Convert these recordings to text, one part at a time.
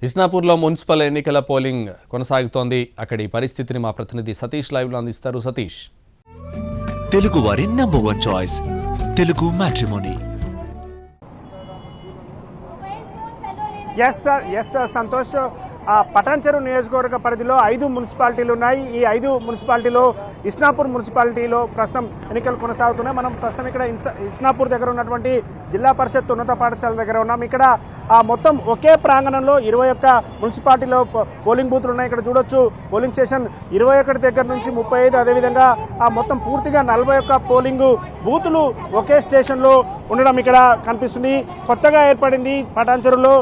ఇస్నాపూర్లో municipal ఎన్నికల polling కొనసాగుతోంది. అక్కడి పరిస్థితిని మా ప్రతినిధి సతీష్ లైవ్లో అందిస్తారు. సతీష్. తెలుగు వారి number 1 choice Telugu matrimony. Yes sir Santosh. Patancheru నియోజకవర్గ పరిధిలో 5 మున్సిపాలిటీలు ఉన్నాయి. ఈ 5 మున్సిపాలిటీలో ఇస్నాపూర్ మున్సిపాలిటీలో ప్రస్తుతం ఎన్నికలు కొనసాగుతున్నాయి. మనం ప్రస్తుతం ఇక్కడ ఇస్నాపూర్ దగ్గర ఉన్నటువంటి జిల్లా పరిషత్ ఉన్నత పాఠశాల దగ్గర ఉన్నాం. ఇక్కడ మొత్తం ఒకే ప్రాంగణంలో 21 మున్సిపాలిటీలో పోలింగ్ బూతులు ఉన్నాయి. ఇక్కడ చూడొచ్చు పోలింగ్ స్టేషన్ 21 దగ్గర నుంచి 35, అదేవిధంగా మొత్తం పూర్తిగా 41 పోలింగ్ బూతులు ఒకే స్టేషన్లో ఉండడం ఇక్కడ కనిపిస్తుంది. కొత్తగా ఏర్పడింది పటాన్చెరులో.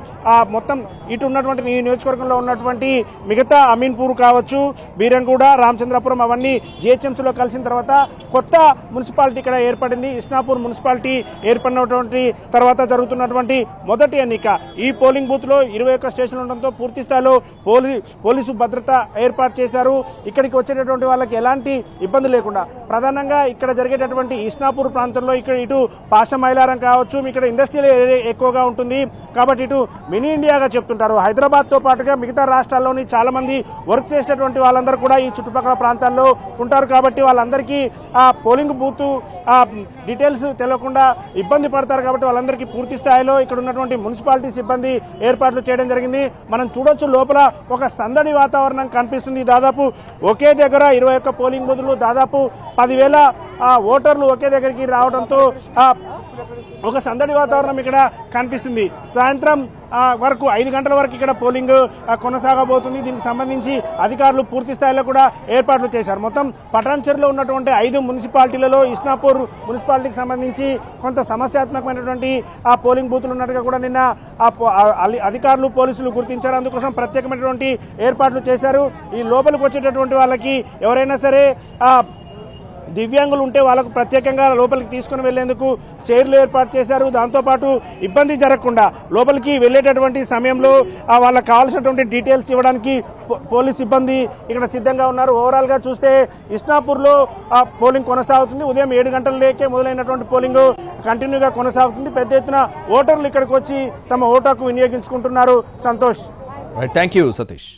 మొత్తం ఇటు ఉన్నటువంటి ఈ నియోజకవర్గంలో ఉన్నటువంటి మిగతా అమీన్పూర్ కావచ్చు, బీరంగూడ, రామచంద్రపురం అవన్నీ జిహెచ్ఎంసీలో కలిసిన తర్వాత కొత్త మున్సిపాలిటీ ఇక్కడ ఏర్పడింది. ఇస్నాపూర్ మున్సిపాలిటీ ఏర్పడినటువంటి తర్వాత జరుగుతున్నటువంటి మొదటి ఎన్నిక. ఈ పోలింగ్ బూత్ లో 21 స్టేషన్లు ఉండడంతో పూర్తి స్థాయిలో పోలీసు భద్రత ఏర్పాటు చేశారు. ఇక్కడికి వచ్చేటటువంటి వాళ్ళకి ఎలాంటి ఇబ్బంది లేకుండా ప్రధానంగా ఇక్కడ జరిగేటటువంటి ఇస్నాపూర్ ప్రాంతంలో ఇక్కడ ఇటు పాషమైలారం కావచ్చు, ఇక్కడ ఇండస్ట్రియల్ ఏరియా ఎక్కువగా ఉంటుంది కాబట్టి ఇటు మినీ ఇండియాగా చెప్తుంటారు. హైదరాబాద్తో పాటుగా మిగతా రాష్ట్రాల్లోని చాలా మంది వర్క్ చేసేటటువంటి వాళ్ళందరూ కూడా ఈ చుట్టుపక్కల ప్రాంతాల్లో ఉంటారు కాబట్టి వాళ్ళందరికీ ఆ పోలింగ్ బూత్ డీటెయిల్స్ తెలియకుండా ఇబ్బంది పడతారు కాబట్టి వాళ్ళందరికీ పూర్తి స్థాయిలో ఇక్కడ ఉన్నటువంటి మున్సిపాలిటీ సిబ్బంది ఏర్పాట్లు చేయడం జరిగింది. మనం చూడొచ్చు లోపల ఒక సందడి వాతావరణం కనిపిస్తుంది. దాదాపు ఒకే దగ్గర 21 పోలింగ్ బూతులు, దాదాపు 10,000 ఓటర్లు ఒకే దగ్గరికి రావడంతో ఒక సందడి వాతావరణం ఇక్కడ కనిపిస్తుంది. సాయంత్రం వరకు 5 గంటల వరకు ఇక్కడ పోలింగ్ కొనసాగబోతుంది. దీనికి సంబంధించి అధికారులు పూర్తి స్థాయిలో కూడా ఏర్పాట్లు చేశారు. మొత్తం పటాన్చెరులో ఉన్నటువంటి 5 మున్సిపాలిటీలలో ఇస్నాపూర్ మున్సిపాలిటీకి సంబంధించి కొంత సమస్యాత్మకమైనటువంటి పోలింగ్ బూతులు ఉన్నట్టుగా కూడా నిన్న అధికారులు పోలీసులు గుర్తించారు. అందుకోసం ప్రత్యేకమైనటువంటి ఏర్పాట్లు చేశారు. ఈ లోపలికి వచ్చేటటువంటి వాళ్ళకి ఎవరైనా సరే దివ్యాంగులు ఉంటే వాళ్ళకు ప్రత్యేకంగా లోపలికి తీసుకుని వెళ్లేందుకు చైర్లు ఏర్పాటు చేశారు. దాంతోపాటు ఇబ్బంది జరగకుండా లోపలికి వెళ్ళేటటువంటి సమయంలో వాళ్ళకి కావాల్సినటువంటి డీటెయిల్స్ ఇవ్వడానికి పోలీస్ సిబ్బంది ఇక్కడ సిద్ధంగా ఉన్నారు. ఓవరాల్గా చూస్తే ఇస్నాపూర్లో పోలింగ్ కొనసాగుతుంది. ఉదయం 7 గంటలకే మొదలైనటువంటి పోలింగ్ కంటిన్యూగా కొనసాగుతుంది. పెద్ద ఎత్తున ఓటర్లు ఇక్కడికి వచ్చి తమ ఓటు హక్కు వినియోగించుకుంటున్నారు. సంతోష్. Thank you Satish.